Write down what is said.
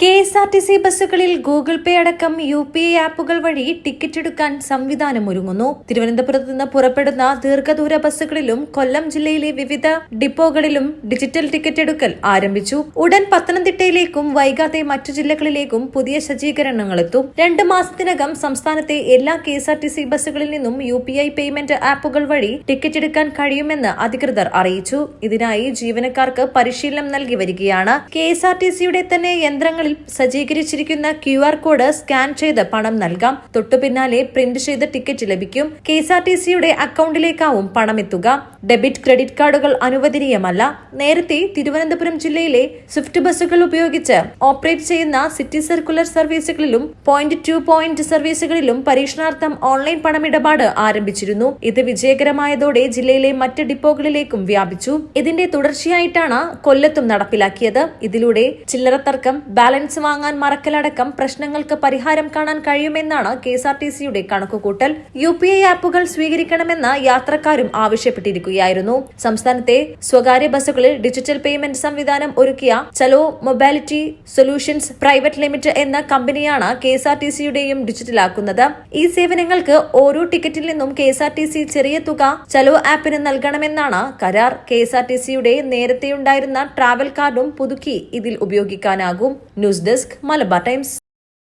KSRTC ബസ്സുകളിൽ Google പേ അടക്കം UPI ആപ്പുകൾ വഴി ടിക്കറ്റ് എടുക്കാൻ സംവിധാനം ഒരുങ്ങുന്നു. തിരുവനന്തപുരത്ത് നിന്ന് പുറപ്പെടുന്ന ദീർഘദൂര ബസ്സുകളിലും കൊല്ലം ജില്ലയിലെ വിവിധ ഡിപ്പോകളിലും ഡിജിറ്റൽ ടിക്കറ്റ് എടുക്കൽ ആരംഭിച്ചു. ഉടൻ പത്തനംതിട്ടയിലേക്കും വൈകാതെ മറ്റു ജില്ലകളിലേക്കും പുതിയ സജ്ജീകരണങ്ങളെത്തും. 2 മാസത്തിനകം സംസ്ഥാനത്തെ എല്ലാ കെ.എസ്.ആർ.ടി.സി ബസ്സുകളിൽ നിന്നും UPI പേയ്മെന്റ് ആപ്പുകൾ വഴി ടിക്കറ്റ് എടുക്കാൻ കഴിയുമെന്ന് അധികൃതർ അറിയിച്ചു. ഇതിനായി ജീവനക്കാർക്ക് പരിശീലനം നൽകി വരികയാണ്. കെ.എസ്.ആർ.ടി.സിയുടെ തന്നെ യന്ത്രങ്ങളിൽ സജ്ജീകരിച്ചിരിക്കുന്ന QR കോഡ് സ്കാൻ ചെയ്ത് പണം നൽകാം. തൊട്ടുപിന്നാലെ പ്രിന്റ് ചെയ്ത ടിക്കറ്റ് ലഭിക്കും. കെ.എസ്.ആർ.ടി.സിയുടെ അക്കൗണ്ടിലേക്കാവും പണമെത്തുക. ഡെബിറ്റ് ക്രെഡിറ്റ് കാർഡുകൾ അനുവദനീയമല്ല. നേരത്തെ തിരുവനന്തപുരം ജില്ലയിലെ സ്വിഫ്റ്റ് ബസ്സുകൾ ഉപയോഗിച്ച് ഓപ്പറേറ്റ് ചെയ്യുന്ന സിറ്റി സർക്കുലർ സർവീസുകളിലും പോയിന്റ് ടു പോയിന്റ് സർവീസുകളിലും പരീക്ഷണാർത്ഥം ഓൺലൈൻ പണമിടപാട് ആരംഭിച്ചിരുന്നു. ഇത് വിജയകരമായതോടെ ജില്ലയിലെ മറ്റ് ഡിപ്പോകളിലേക്കും വ്യാപിച്ചു. ഇതിന്റെ തുടർച്ചയായിട്ടാണ് കൊല്ലത്തും നടപ്പിലാക്കിയത്. ഇതിലൂടെ ചില്ലറ തർക്കം, ബാലൻസ് വാങ്ങാൻ മറക്കലടക്കം പ്രശ്നങ്ങൾക്ക് പരിഹാരം കാണാൻ കഴിയുമെന്നാണ് കെ.എസ്.ആർ.ടി.സിയുടെ കണക്കുകൂട്ടൽ. UPI ആപ്പുകൾ സ്വീകരിക്കണമെന്ന് യാത്രക്കാരും ആവശ്യപ്പെട്ടിരിക്കുകയായിരുന്നു. സംസ്ഥാനത്തെ സ്വകാര്യ ബസ്സുകളിൽ ഡിജിറ്റൽ പേയ്മെന്റ് സംവിധാനം ഒരുക്കിയ ചലോ മൊബാലിറ്റി സൊല്യൂഷൻസ് പ്രൈവറ്റ് ലിമിറ്റഡ് എന്ന കമ്പനിയാണ് കെ.എസ്.ആർ.ടി.സിയുടെയും ഡിജിറ്റലാക്കുന്നത്. ഈ സേവനങ്ങൾക്ക് ഓരോ ടിക്കറ്റിൽ നിന്നും കെ.എസ്.ആർ.ടി.സി ചെറിയ തുക ചലോ ആപ്പിന് നൽകണമെന്നാണ് കരാർ. കെ.എസ്.ആർ.ടി.സിയുടെ നേരത്തെയുണ്ടായിരുന്ന ട്രാവൽ കാർഡും പുതുക്കി ഇതിൽ ഉപയോഗിക്കാനാകും. News desk Malabar times.